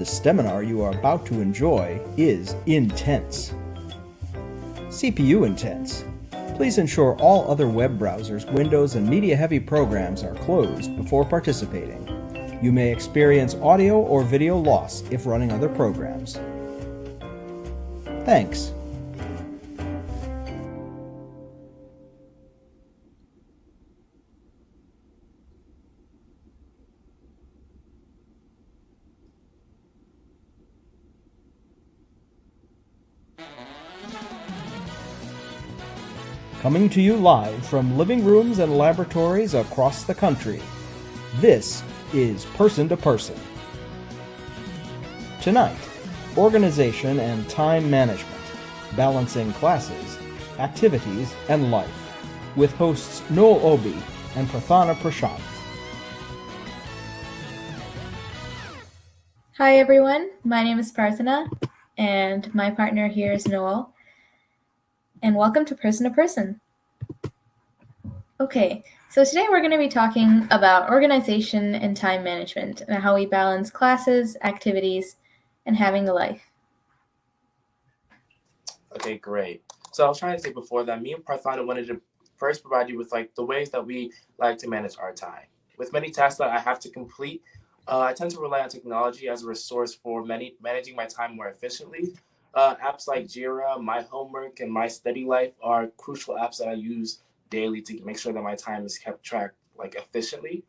the seminar you are about to enjoy is intense. CPU intense. Please ensure all other web browsers, Windows, and media-heavy programs are closed before participating. You may experience audio or video loss if running other programs. Thanks. Coming to you live from living rooms and laboratories across the country, this is Person to Person. Tonight, organization and time management, balancing classes, activities, and life, with hosts Noel Obi and Prashanth. Hi everyone, my name is Prarthana, and my partner here is Noel. And welcome to Person. Okay, so today we're going to be talking about organization and time management and how we balance classes, activities, and having a life. Okay, great. So I was trying to say before that me and Prarthana wanted to first provide you with the ways that we like to manage our time. With many tasks that I have to complete, I tend to rely on technology as a resource for managing my time more efficiently. Apps like Jira, My Homework, and My Study Life are crucial apps that I use daily to make sure that my time is kept track efficiently.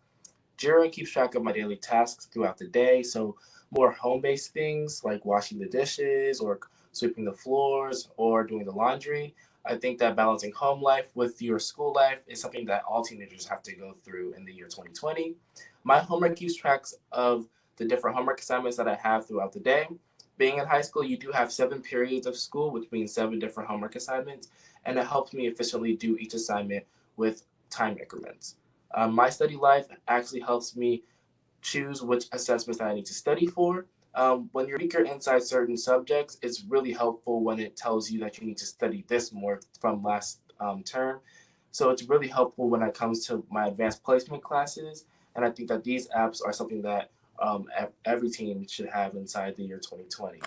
Jira keeps track of my daily tasks throughout the day, so more home-based things like washing the dishes or sweeping the floors or doing the laundry. I think that balancing home life with your school life is something that all teenagers have to go through in the year 2020. My homework keeps track of the different homework assignments that I have throughout the day. Being in high school, you do have 7 periods of school, which means 7 different homework assignments, and it helps me efficiently do each assignment with time increments. My study life actually helps me choose which assessments that I need to study for. When you're weaker inside certain subjects, it's really helpful when it tells you that you need to study this more from last term. So it's really helpful when it comes to my advanced placement classes. And I think that these apps are something that every teen should have inside the year 2020.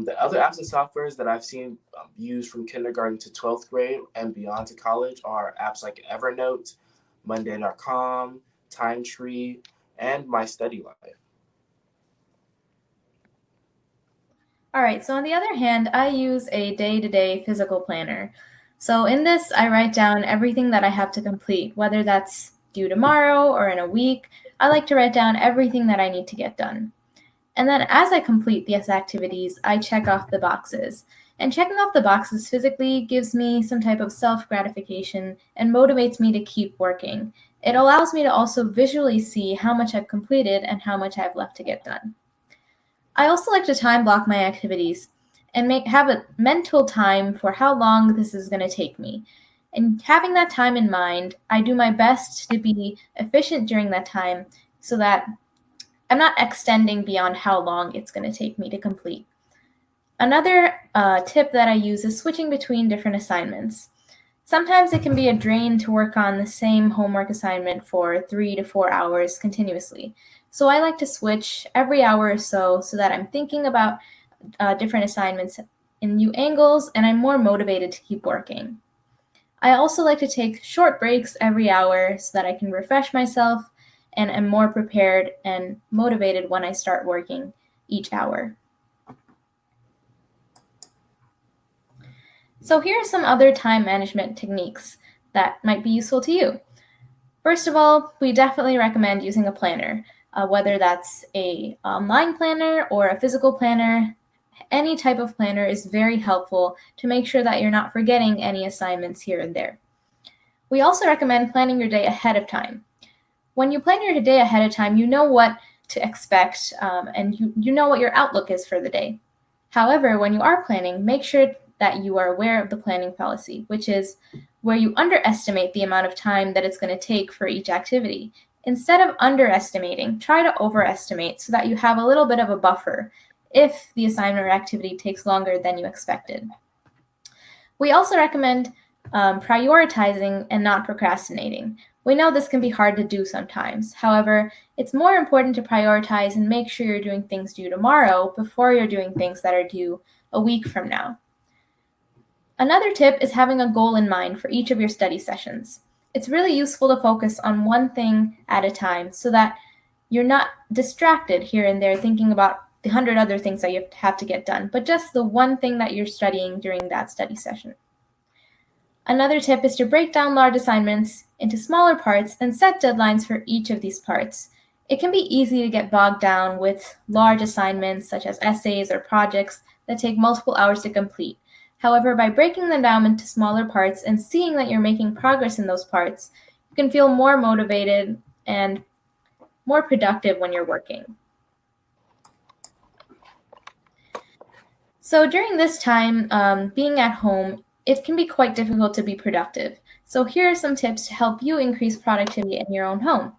The other apps and softwares that I've seen used from kindergarten to 12th grade and beyond to college are apps like Evernote, Monday.com, TimeTree, and My Study Life. All right, so on the other hand, I use a day-to-day physical planner. So in this, I write down everything that I have to complete, whether that's due tomorrow or in a week. I like to write down everything that I need to get done. And then as I complete these activities, I check off the boxes. And checking off the boxes physically gives me some type of self-gratification and motivates me to keep working. It allows me to also visually see how much I've completed and how much I've left to get done. I also like to time block my activities and have a mental time for how long this is going to take me. And having that time in mind, I do my best to be efficient during that time so that I'm not extending beyond how long it's going to take me to complete. Another tip that I use is switching between different assignments. Sometimes it can be a drain to work on the same homework assignment for 3 to 4 hours continuously. So I like to switch every hour or so that I'm thinking about different assignments in new angles and I'm more motivated to keep working. I also like to take short breaks every hour so that I can refresh myself and am more prepared and motivated when I start working each hour. So here are some other time management techniques that might be useful to you. First of all, we definitely recommend using a planner, whether that's an online planner or a physical planner. Any type of planner is very helpful to make sure that you're not forgetting any assignments here and there. We also recommend planning your day ahead of time. When you plan your day ahead of time, you know what to expect and you know what your outlook is for the day. However, when you are planning, make sure that you are aware of the planning fallacy, which is where you underestimate the amount of time that it's going to take for each activity. Instead of underestimating, try to overestimate so that you have a little bit of a buffer if the assignment or activity takes longer than you expected. We also recommend prioritizing and not procrastinating. We know this can be hard to do sometimes. However, it's more important to prioritize and make sure you're doing things due tomorrow before you're doing things that are due a week from now. Another tip is having a goal in mind for each of your study sessions. It's really useful to focus on one thing at a time so that you're not distracted here and there thinking about the 100 other things that you have to get done, but just the one thing that you're studying during that study session. Another tip is to break down large assignments into smaller parts and set deadlines for each of these parts. It can be easy to get bogged down with large assignments such as essays or projects that take multiple hours to complete. However, by breaking them down into smaller parts and seeing that you're making progress in those parts, you can feel more motivated and more productive when you're working. So during this time, being at home, it can be quite difficult to be productive. So here are some tips to help you increase productivity in your own home.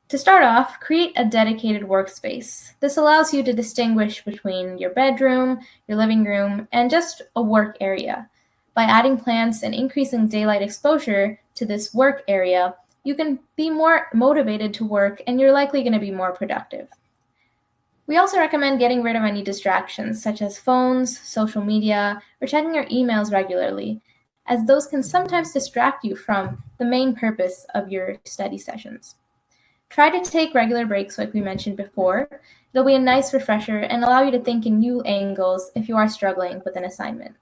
To start off, create a dedicated workspace. This allows you to distinguish between your bedroom, your living room, and just a work area. By adding plants and increasing daylight exposure to this work area, you can be more motivated to work and you're likely going to be more productive. We also recommend getting rid of any distractions such as phones, social media, or checking your emails regularly, as those can sometimes distract you from the main purpose of your study sessions. Try to take regular breaks like we mentioned before. It'll be a nice refresher and allow you to think in new angles if you are struggling with an assignment.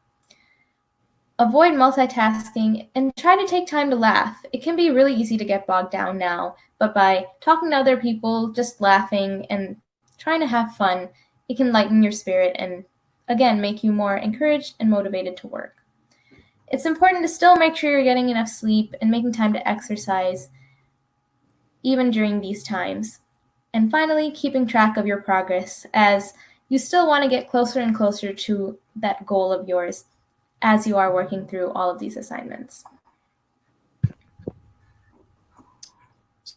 Avoid multitasking and try to take time to laugh. It can be really easy to get bogged down now, but by talking to other people, just laughing and trying to have fun, it can lighten your spirit and, again, make you more encouraged and motivated to work. It's important to still make sure you're getting enough sleep and making time to exercise, even during these times. And finally, keeping track of your progress, as you still want to get closer and closer to that goal of yours as you are working through all of these assignments.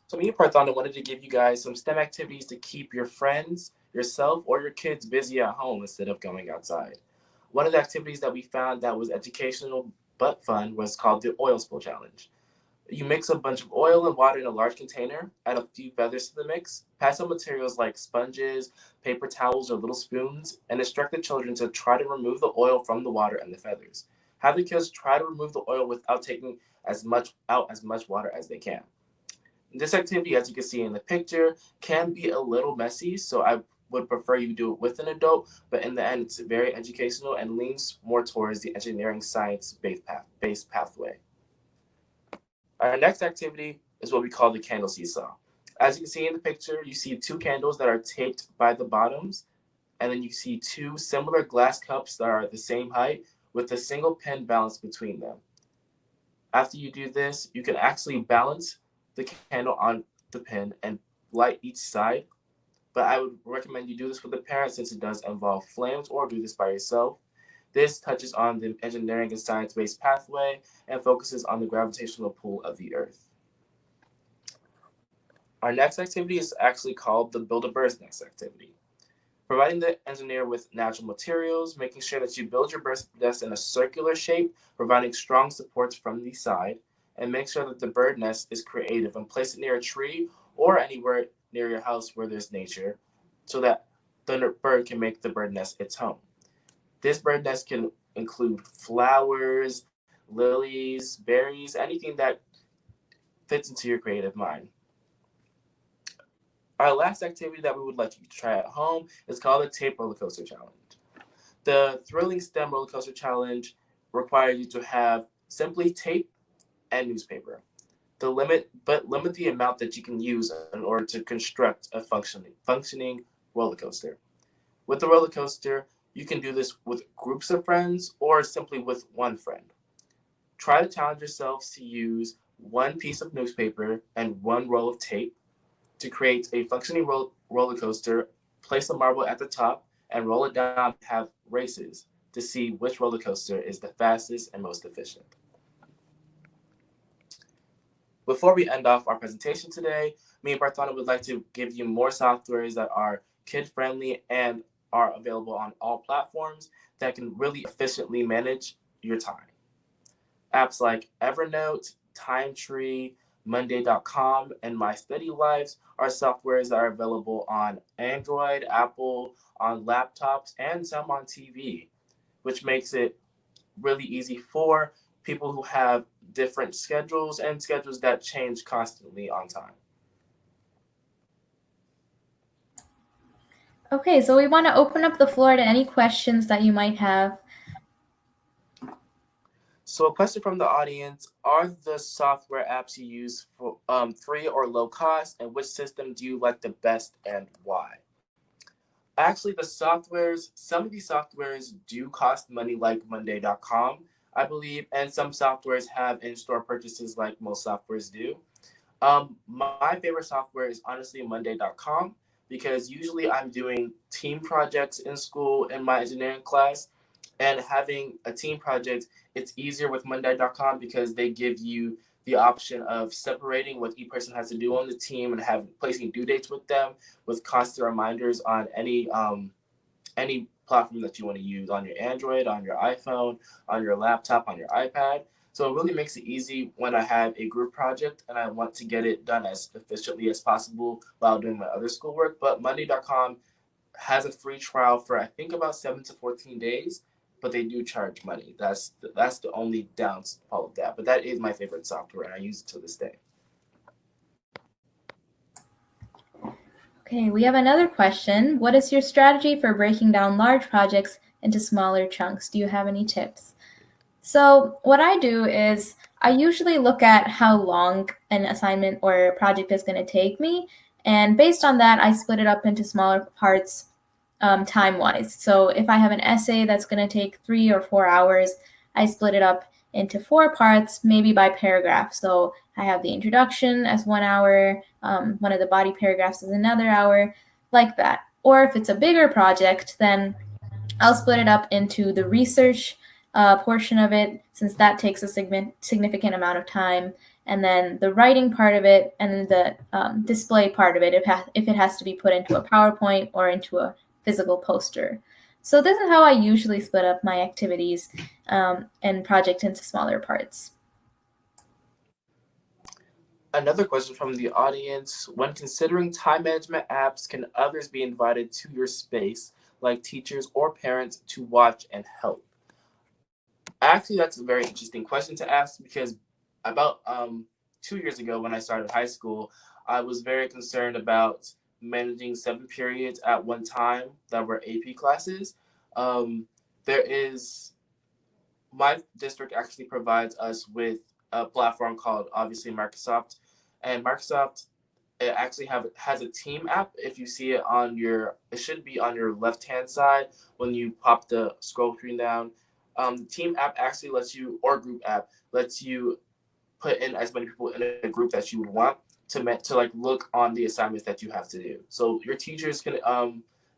So me and Prarthana wanted to give you guys some STEM activities to keep your friends, yourself, or your kids busy at home instead of going outside. One of the activities that we found that was educational but fun was called the oil spill challenge. You mix a bunch of oil and water in a large container, add a few feathers to the mix, pass some materials like sponges, paper towels, or little spoons, and instruct the children to try to remove the oil from the water and the feathers. Have the kids try to remove the oil without taking as much water as they can. This activity, as you can see in the picture, can be a little messy, so I would prefer you do it with an adult, but in the end, it's very educational and leans more towards the engineering science-based pathway. Our next activity is what we call the candle seesaw. As you can see in the picture, you see two candles that are taped by the bottoms, and then you see two similar glass cups that are the same height with a single pin balanced between them. After you do this, you can actually balance the candle on the pin and light each side, but I would recommend you do this with a parent since it does involve flames, or do this by yourself. This touches on the engineering and science-based pathway and focuses on the gravitational pull of the Earth. Our next activity is actually called the Build a Bird's Nest activity. Providing the engineer with natural materials, making sure that you build your bird's nest in a circular shape, providing strong supports from the side, and make sure that the bird nest is creative and place it near a tree or anywhere near your house where there's nature so that the bird can make the bird nest its home. This bird nest can include flowers, lilies, berries, anything that fits into your creative mind. Our last activity that we would like you to try at home is called the Tape Roller Coaster Challenge. The Thrilling STEM Roller Coaster Challenge requires you to have simply tape and newspaper. Limit the amount that you can use in order to construct a functioning roller coaster. With the roller coaster, you can do this with groups of friends or simply with one friend. Try to challenge yourself to use one piece of newspaper and one roll of tape to create a functioning roller coaster, place a marble at the top, and roll it down. Have races to see which roller coaster is the fastest and most efficient. Before we end off our presentation today, me and Prarthana would like to give you more softwares that are kid-friendly and are available on all platforms that can really efficiently manage your time. Apps like Evernote, TimeTree, Monday.com, and My Study Lives are softwares that are available on Android, Apple, on laptops, and some on TV, which makes it really easy for people who have different schedules and schedules that change constantly on time. Okay, so we want to open up the floor to any questions that you might have. So, a question from the audience: are the software apps you use for free or low cost, and which system do you like the best and why? Actually, some of these softwares do cost money, like Monday.com, I believe, and some softwares have in store purchases, like most softwares do. My favorite software is honestly Monday.com because usually I'm doing team projects in school in my engineering class, and having a team project, it's easier with Monday.com because they give you the option of separating what each person has to do on the team and have placing due dates with them with constant reminders on any platform that you want to use on your Android, on your iPhone, on your laptop, on your iPad. So it really makes it easy when I have a group project and I want to get it done as efficiently as possible while doing my other schoolwork. But Monday.com has a free trial for I think about 7 to 14 days, but they do charge money. That's the only downfall of that. But that is my favorite software, and I use it to this day. Okay, we have another question. What is your strategy for breaking down large projects into smaller chunks? Do you have any tips? So what I do is I usually look at how long an assignment or project is going to take me, and based on that, I split it up into smaller parts time-wise. So if I have an essay that's going to take 3 or 4 hours, I split it up into 4 parts, maybe by paragraph. So I have the introduction as 1 hour, one of the body paragraphs is another hour, like that. Or if it's a bigger project, then I'll split it up into the research portion of it, since that takes a significant amount of time, and then the writing part of it, and then the display part of it, if it has to be put into a PowerPoint or into a physical poster. So this is how I usually split up my activities and project into smaller parts. Another question from the audience: when considering time management apps, can others be invited to your space, like teachers or parents, to watch and help? Actually, that's a very interesting question to ask because about 2 years ago when I started high school, I was very concerned about managing 7 periods at one time that were AP classes. Um, there is My district actually provides us with a platform called obviously Microsoft, and Microsoft, it actually has a team app. If you see it it should be on your left hand side when you pop the scroll screen down. The team app actually lets you, or group app lets you put in as many people in a group that you would want to like look on the assignments that you have to do. So your teachers can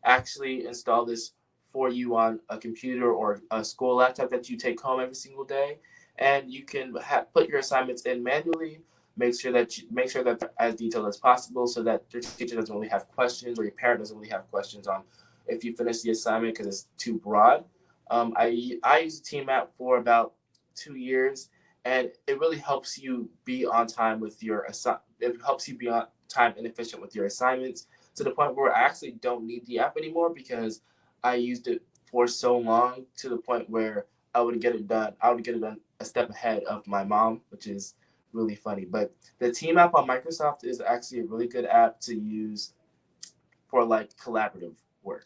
actually install this for you on a computer or a school laptop that you take home every single day, and you can put your assignments in manually. Make sure that they're as detailed as possible, so that your teacher doesn't really have questions, or your parent doesn't really have questions on if you finish the assignment because it's too broad. I use Team App for about 2 years, and it really helps you be on time with it helps you be on time and efficient with your assignments, to the point where I actually don't need the app anymore because I used it for so long, to the point where I would get it done a step ahead of my mom, which is really funny. But the team app on Microsoft is actually a really good app to use for like collaborative work.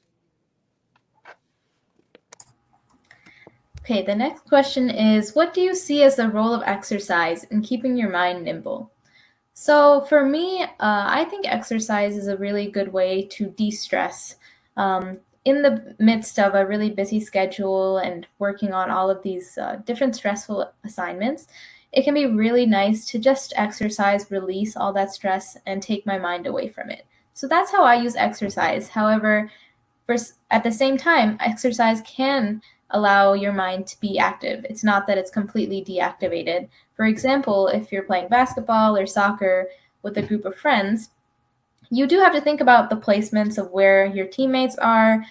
Okay, the next question is, what do you see as the role of exercise in keeping your mind nimble? So for me, I think exercise is a really good way to de-stress. In the midst of a really busy schedule and working on all of these different stressful assignments, it can be really nice to just exercise, release all that stress, and take my mind away from it. So that's how I use exercise. However, at the same time, exercise can allow your mind to be active. It's not that it's completely deactivated. For example, if you're playing basketball or soccer with a group of friends, you do have to think about the placements of where your teammates are,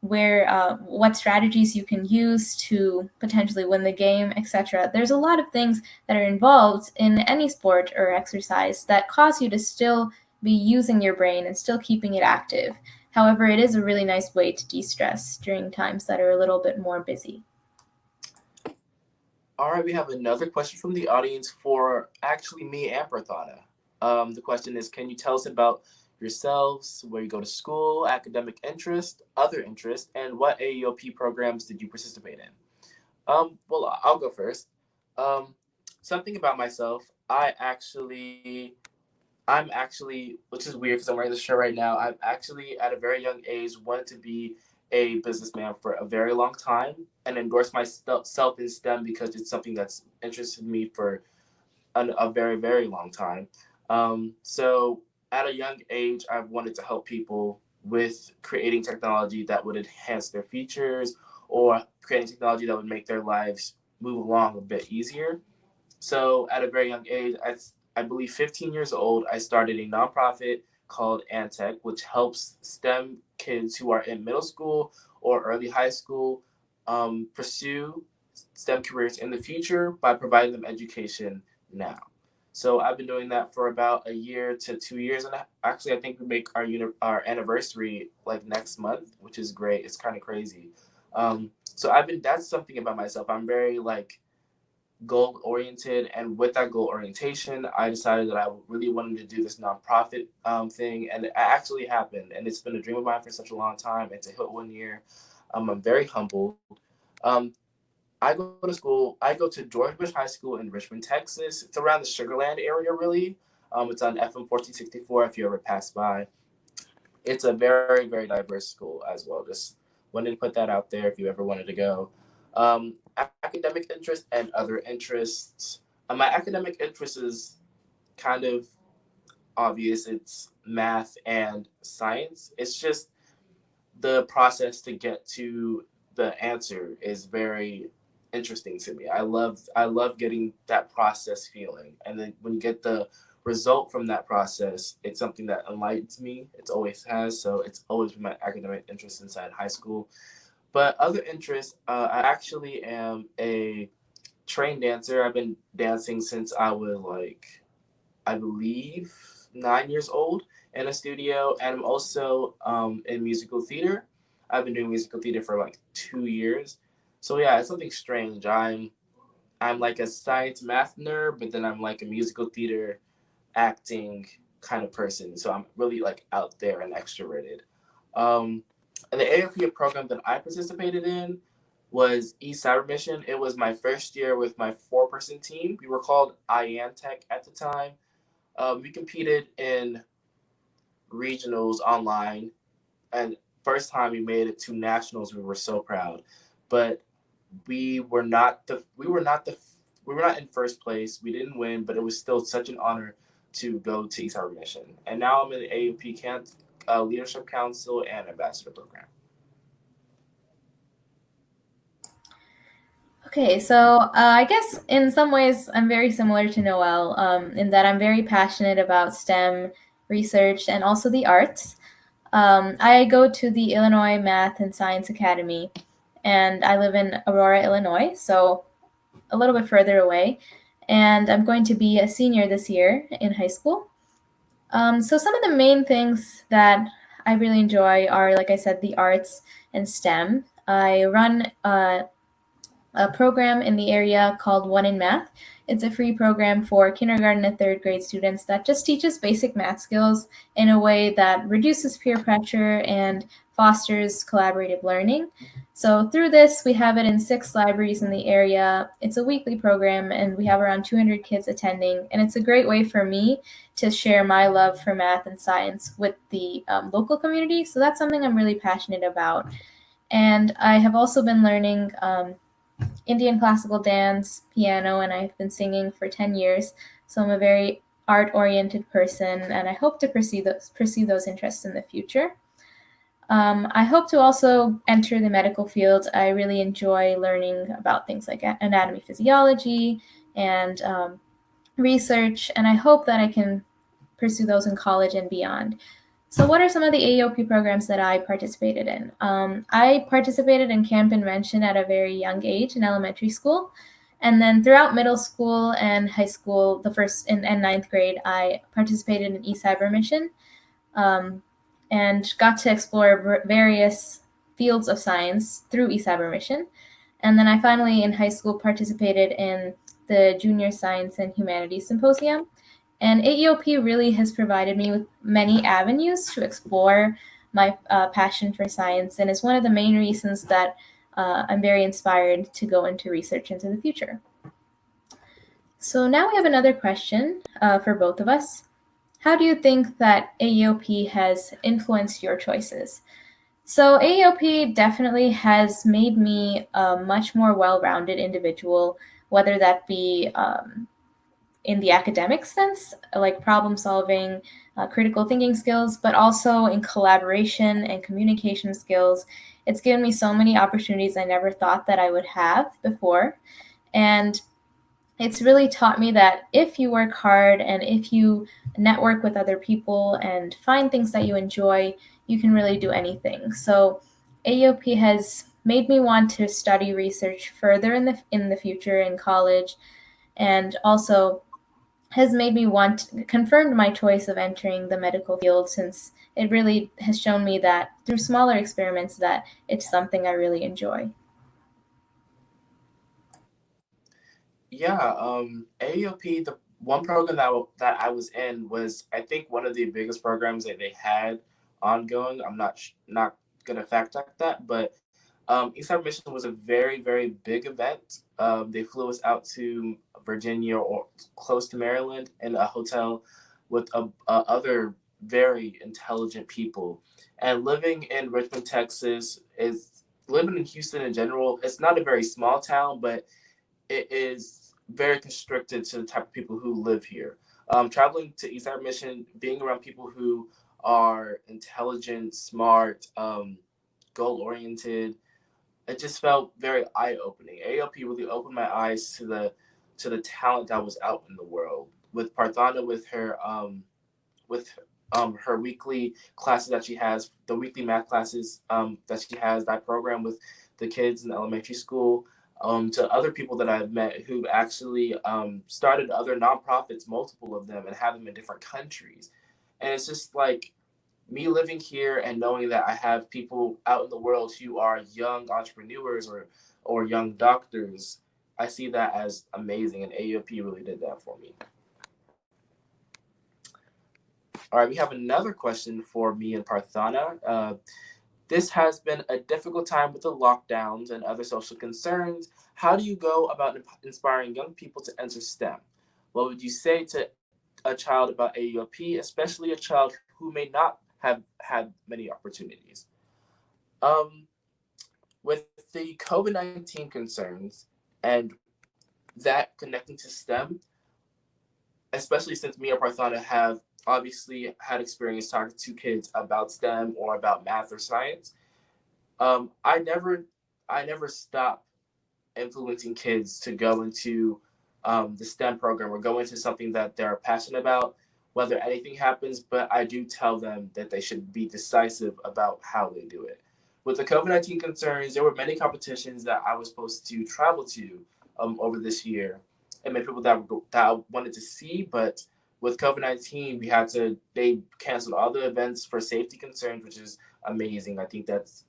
what strategies you can use to potentially win the game, etc. There's a lot of things that are involved in any sport or exercise that cause you to still be using your brain and still keeping it active. However, it is a really nice way to de-stress during times that are a little bit more busy. All right, we have another question from the audience for actually me and Prarthana. The question is, can you tell us about yourselves, where you go to school, academic interest, other interests, and what AEOP programs did you participate in? Well, I'll go first. Um, Something about myself, I'm actually, which is weird because I'm wearing this shirt right now. I'm actually at a very young age wanted to be a businessman for a very long time and endorse myself in STEM because it's something that's interested me for a very, very long time. So at a young age, I've wanted to help people with creating technology that would enhance their features or creating technology that would make their lives move along a bit easier. So at a very young age, I believe 15 years old, I started a nonprofit called Antech, which helps STEM kids who are in middle school or early high school pursue STEM careers in the future by providing them education now. So I've been doing that for about a year to 2 years, and actually I think we make our anniversary like next month, which is great. It's kind of crazy. So I've been that's something about myself. I'm very like goal oriented, and with that goal orientation I decided that I really wanted to do this nonprofit thing, and it actually happened, and it's been a dream of mine for such a long time, and to hit 1 year, I'm very humbled. um, I go to George Bush High School in Richmond, Texas. It's around the Sugarland area, really. It's on FM 1464 if you ever pass by. It's a very, very diverse school as well. Just wanted to put that out there if you ever wanted to go. Academic interest and other interests. My academic interest is kind of obvious. It's math and science. It's just the process to get to the answer is very interesting to me. I love getting that process feeling, and then when you get the result from that process, it's something that enlightens me. It always has. So it's always been my academic interest inside high school. But other interests, I actually am a trained dancer. I've been dancing since I was like, I believe, 9 years old in a studio, and I'm also in musical theater. I've been doing musical theater for like 2 years. So yeah, it's something strange. I'm like a science math nerd, but then I'm like a musical theater acting kind of person. So I'm really like out there and extroverted. Um, and the AOP program that I participated in was East Cyber Mission. It was my first year with my 4-person team. We were called IANTech at the time. We competed in regionals online, and first time we made it to nationals, we were so proud. But we were not in first place. We didn't win, but it was still such an honor to go to East Harbor Mission. And now I'm in the AUP Leadership Council and Ambassador Program. Okay, so I guess in some ways I'm very similar to Noel in that I'm very passionate about STEM research and also the arts. I go to the Illinois Math and Science Academy, and I live in Aurora, Illinois, so a little bit further away. And I'm going to be a senior this year in high school. So some of the main things that I really enjoy are, like I said, the arts and STEM. I run a program in the area called One in Math. It's a free program for kindergarten and third grade students that just teaches basic math skills in a way that reduces peer pressure and fosters collaborative learning. So through this, we have it in 6 libraries in the area. It's a weekly program, and we have around 200 kids attending. And it's a great way for me to share my love for math and science with the local community. So that's something I'm really passionate about. And I have also been learning Indian classical dance, piano, and I've been singing for 10 years. So I'm a very art-oriented person, and I hope to pursue those interests in the future. I hope to also enter the medical field. I really enjoy learning about things like anatomy, physiology, and research, and I hope that I can pursue those in college and beyond. So what are some of the AEOP programs that I participated in? I participated in Camp Invention at a very young age in elementary school. And then throughout middle school and high school, the first and ninth grade, I participated in eCyber Mission, and got to explore various fields of science through eCyber Mission. And then I finally, in high school, participated in the Junior Science and Humanities Symposium. And AEOP really has provided me with many avenues to explore my passion for science, and is one of the main reasons that I'm very inspired to go into research into the future. So now we have another question for both of us. How do you think that AEOP has influenced your choices? So AEOP definitely has made me a much more well-rounded individual, whether that be in the academic sense, like problem solving, critical thinking skills, but also in collaboration and communication skills. It's given me so many opportunities I never thought that I would have before. And it's really taught me that if you work hard and if you network with other people and find things that you enjoy, you can really do anything. So AEOP has made me want to study research further in the future in college, and also has made me confirmed my choice of entering the medical field, since it really has shown me that through smaller experiments that it's something I really enjoy. Yeah, AEOP, the one program that I was in was, I think, one of the biggest programs that they had ongoing. I'm not gonna fact check that, but Eastside Mission was a very, very big event. They flew us out to Virginia or close to Maryland in a hotel with other very intelligent people. And living in Richmond, Texas, is living in Houston in general. It's not a very small town, but it is very constricted to the type of people who live here. Traveling to Eastside Mission, being around people who are intelligent, smart, goal oriented, it just felt very eye opening. AOP really opened my eyes to the talent that was out in the world. With Prarthana, with her weekly classes that she has, the weekly math classes that she has, that program with the kids in elementary school, to other people that I've met who've actually started other nonprofits, multiple of them, and have them in different countries. And it's just like me living here and knowing that I have people out in the world who are young entrepreneurs or young doctors. I see that as amazing, and AUP really did that for me. All right, we have another question for me and Prarthana. This has been a difficult time with the lockdowns and other social concerns. How do you go about inspiring young people to enter STEM? What would you say to a child about AUP, especially a child who may not have had many opportunities? Um, with the COVID-19 concerns and that connecting to STEM, especially since me and Prarthana have obviously had experience talking to kids about STEM or about math or science, I never stop influencing kids to go into the STEM program or go into something that they're passionate about, whether anything happens. But I do tell them that they should be decisive about how they do it. With the COVID-19 concerns, there were many competitions that I was supposed to travel to over this year, and many people that I wanted to see, but with COVID-19, they canceled all the events for safety concerns, which is amazing. I think that's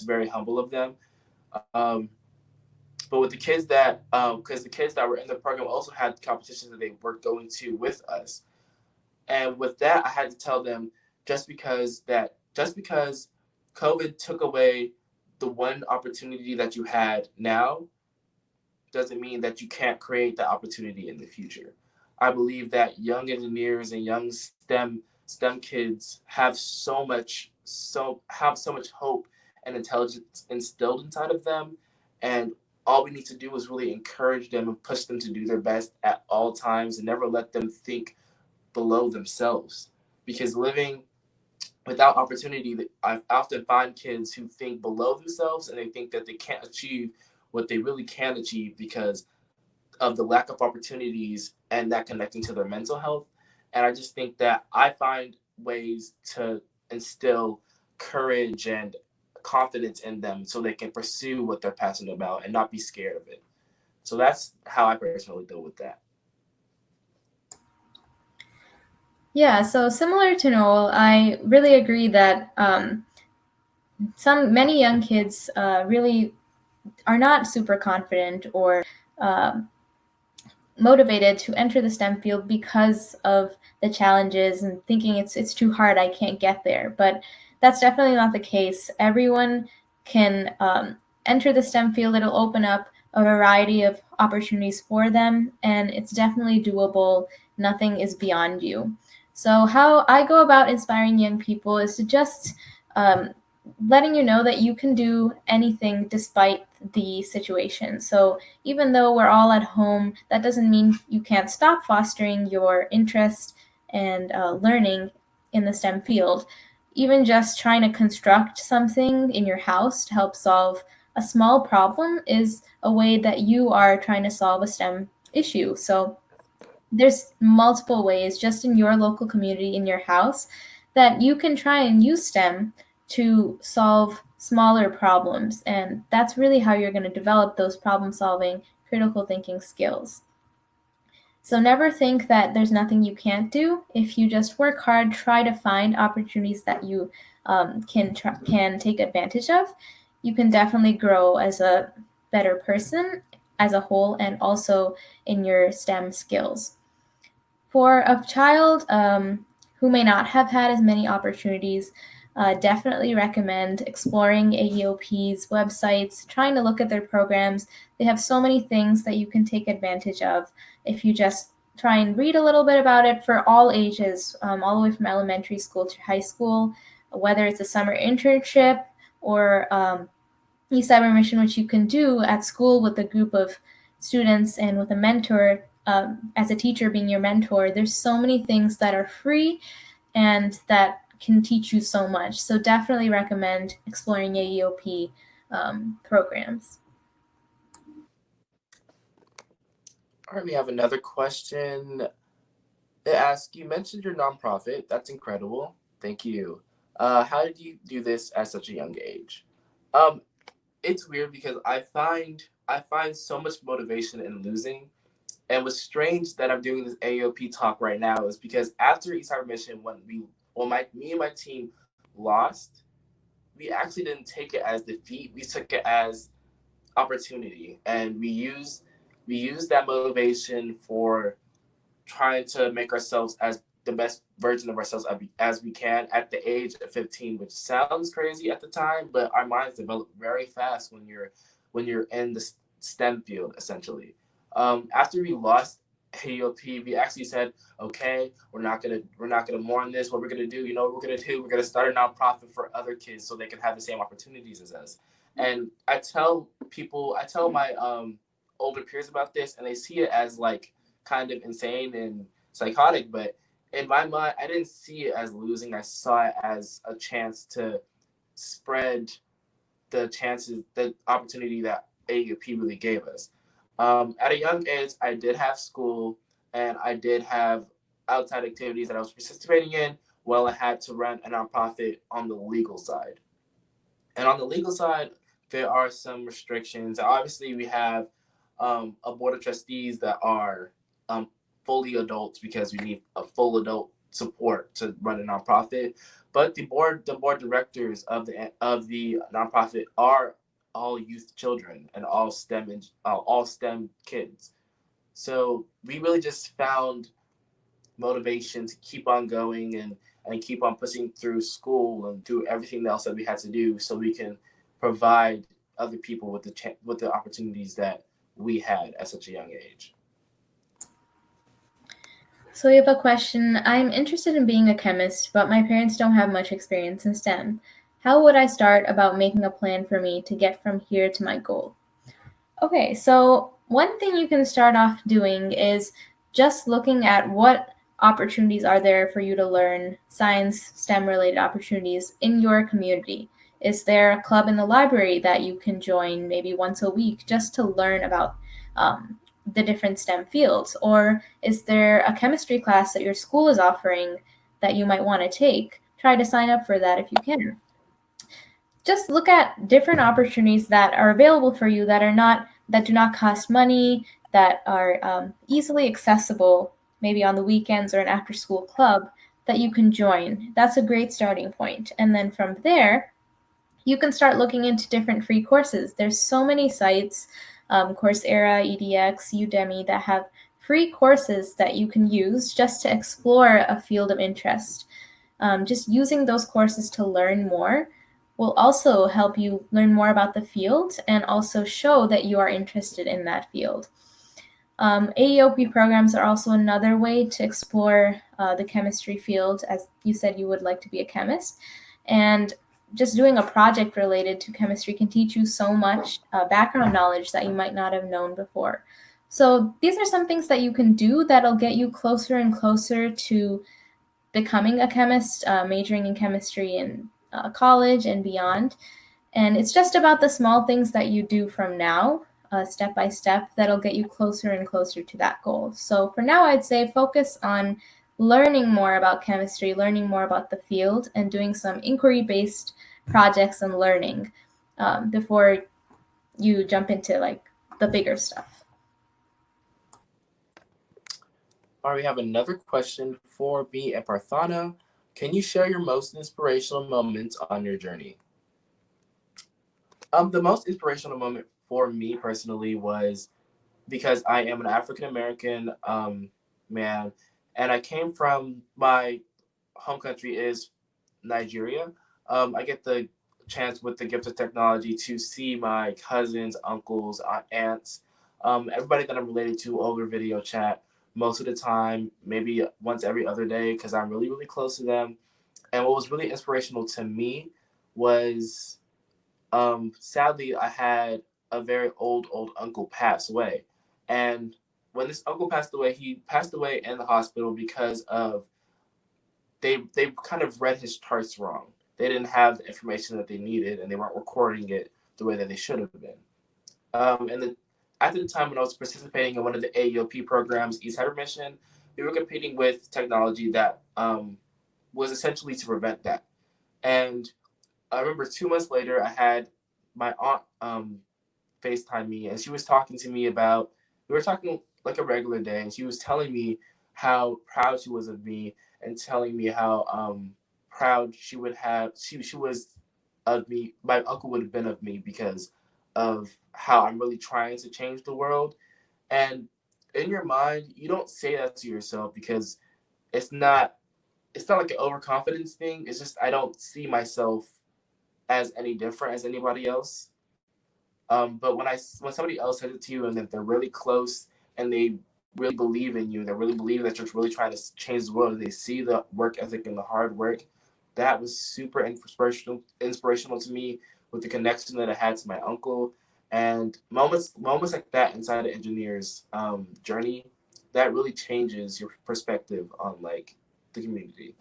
very humble of them. Um, but with the kids because the kids that were in the program also had competitions that they were going to with us, and with that, I had to tell them just because COVID took away the one opportunity that you had now, doesn't mean that you can't create that opportunity in the future. I believe that young engineers and young STEM kids have so much hope and intelligence instilled inside of them, and all we need to do is really encourage them and push them to do their best at all times and never let them think below themselves. Because living without opportunity, I often find kids who think below themselves and they think that they can't achieve what they really can achieve because of the lack of opportunities and that connecting to their mental health. And I just think that I find ways to instill courage and confidence in them so they can pursue what they're passionate about and not be scared of it. So that's how I personally deal with that. Yeah, so similar to Noel, I really agree that many young kids really are not super confident or um motivated to enter the STEM field because of the challenges and thinking it's too hard, I can't get there. But that's definitely not the case. Everyone can enter the STEM field. It'll open up a variety of opportunities for them, and it's definitely doable. Nothing is beyond you. So how I go about inspiring young people is to just um, letting you know that you can do anything despite the situation. So even though we're all at home, that doesn't mean you can't stop fostering your interest and learning in the STEM field. Even just trying to construct something in your house to help solve a small problem is a way that you are trying to solve a STEM issue. So there's multiple ways just in your local community, in your house, that you can try and use STEM to solve smaller problems. And that's really how you're going to develop those problem solving, critical thinking skills. So never think that there's nothing you can't do. If you just work hard, try to find opportunities that you can take advantage of, you can definitely grow as a better person as a whole and also in your STEM skills. For a child who may not have had as many opportunities, definitely recommend exploring AEOP's websites, trying to look at their programs. They have so many things that you can take advantage of if you just try and read a little bit about it for all ages, all the way from elementary school to high school, whether it's a summer internship or e-cyber mission, which you can do at school with a group of students and with a mentor, as a teacher being your mentor. There's so many things that are free and that can teach you so much. So definitely recommend exploring AEOP programs. All right, we have another question. It asks, you mentioned your nonprofit. That's incredible. Thank you. How did you do this at such a young age? Um, it's weird because I find so much motivation in losing. And what's strange that I'm doing this AOP talk right now is because after East Harbor Mission, me and my team lost, we actually didn't take it as defeat. We took it as opportunity, and we used that motivation for trying to make ourselves as the best version of ourselves as we can at the age of 15, which sounds crazy at the time, but our minds develop very fast when you're in the STEM field essentially. After we lost AOP, we actually said, okay, we're not gonna mourn this. What we're gonna do, what we're gonna do? We're gonna start a nonprofit for other kids so they can have the same opportunities as us. And I tell my older peers about this, and they see it as like kind of insane and psychotic, but in my mind, I didn't see it as losing. I saw it as a chance to spread the opportunity that AUP really gave us. At a young age, I did have school and I did have outside activities that I was participating in while I had to run a nonprofit on the legal side. And on the legal side, there are some restrictions. Obviously, we have a board of trustees that are um, fully adults because we need a full adult support to run a nonprofit. But the board directors of the nonprofit are all youth children and all STEM kids. So we really just found motivation to keep on going and keep on pushing through school and do everything else that we had to do so we can provide other people with the opportunities that we had at such a young age. So we have a question. I'm interested in being a chemist, but my parents don't have much experience in STEM. How would I start about making a plan for me to get from here to my goal? Okay, so one thing you can start off doing is just looking at what opportunities are there for you to learn science, STEM related opportunities in your community. Is there a club in the library that you can join maybe once a week just to learn about the different STEM fields? Or is there a chemistry class that your school is offering that you might want to take, try to sign up for that if you can. Just look at different opportunities that are available for you that do not cost money, that are easily accessible, maybe on the weekends or an after-school club that you can join. That's a great starting point. And then from there, you can start looking into different free courses. There's so many sites, Coursera, edX, Udemy, that have free courses that you can use just to explore a field of interest. Just using those courses to learn more will also help you learn more about the field and also show that you are interested in that field. AEOP programs are also another way to explore the chemistry field. As you said, you would like to be a chemist. And just doing a project related to chemistry can teach you so much background knowledge that you might not have known before. So these are some things that you can do that'll get you closer and closer to becoming a chemist, majoring in chemistry in college and beyond. And it's just about the small things that you do from now, step by step, that'll get you closer and closer to that goal. So for now, I'd say focus on learning more about chemistry, learning more about the field, and doing some inquiry-based projects and learning before you jump into like the bigger stuff. All right, we have another question for me and Prarthana. Can you share your most inspirational moments on your journey? The most inspirational moment for me personally was because I am an African American man, and I came from my home country is Nigeria. I get the chance with the gift of technology to see my cousins, uncles, aunts, everybody that I'm related to over video chat most of the time, maybe once every other day, because I'm really, really close to them. And what was really inspirational to me was, sadly, I had a very old uncle pass away. And when this uncle passed away, he passed away in the hospital because of they kind of read his charts wrong. They didn't have the information that they needed, and they weren't recording it the way that they should have been. After the time when I was participating in one of the AEOP programs, eCyber Mission, we were competing with technology that was essentially to prevent that. And I remember 2 months later, I had my aunt FaceTime me, and she was talking to me about, we were talking like a regular day, and she was telling me how proud she was of me and telling me how proud she was of me. My uncle would have been of me because of how I'm really trying to change the world. And in your mind, you don't say that to yourself because it's not like an overconfidence thing. It's just I don't see myself as any different as anybody else. But when somebody else says it to you and that they're really close and they really believe in you, they really believe that you're really trying to change the world, they see the work ethic and the hard work, that was super inspirational to me with the connection that I had to my uncle. And moments like that inside the engineer's journey, that really changes your perspective on like the community.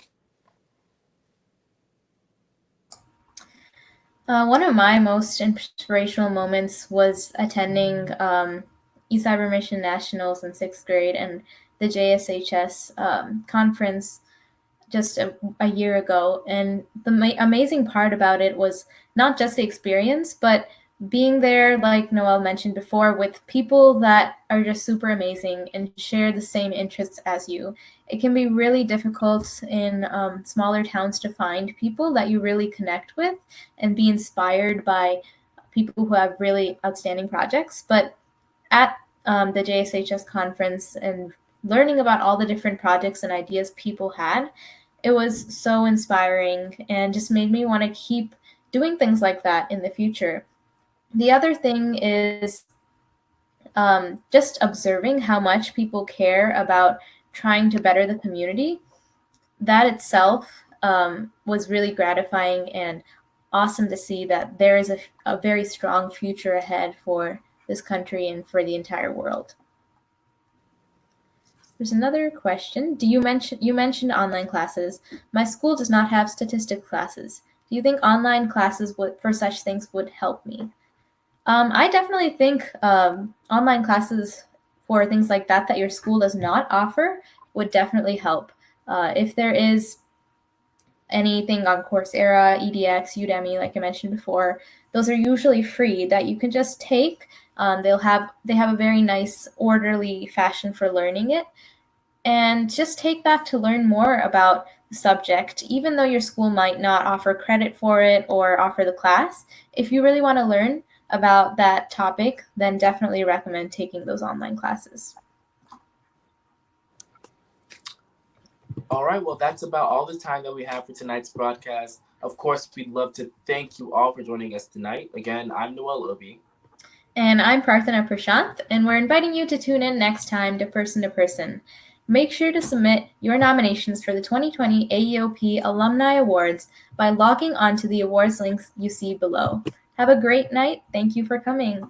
One of my most inspirational moments was attending eCyber Mission Nationals in 6th grade and the JSHS conference just a year ago. And the amazing part about it was not just the experience, but being there, like Noel mentioned before, with people that are just super amazing and share the same interests as you. It can be really difficult in smaller towns to find people that you really connect with and be inspired by people who have really outstanding projects. But at the JSHS conference and learning about all the different projects and ideas people had, it was so inspiring and just made me want to keep doing things like that in the future. The other thing is just observing how much people care about trying to better the community. That itself was really gratifying and awesome to see that there is a very strong future ahead for this country and for the entire world. There's another question. You mentioned online classes. My school does not have statistics classes. Do you think online classes for such things would help me? I definitely think online classes for things like that your school does not offer would definitely help. If there is anything on Coursera, EDX, Udemy, like I mentioned before, those are usually free that you can just take. They have a very nice orderly fashion for learning it, and just take that to learn more about the subject. Even though your school might not offer credit for it or offer the class, if you really want to learn about that topic, then definitely recommend taking those online classes. All right, well, that's about all the time that we have for tonight's broadcast. Of course, we'd love to thank you all for joining us tonight. Again, I'm Noel Obi. And I'm Prarthana Prashanth, and we're inviting you to tune in next time to Person to Person. Make sure to submit your nominations for the 2020 AEOP Alumni Awards by logging onto the awards links you see below. Have a great night. Thank you for coming.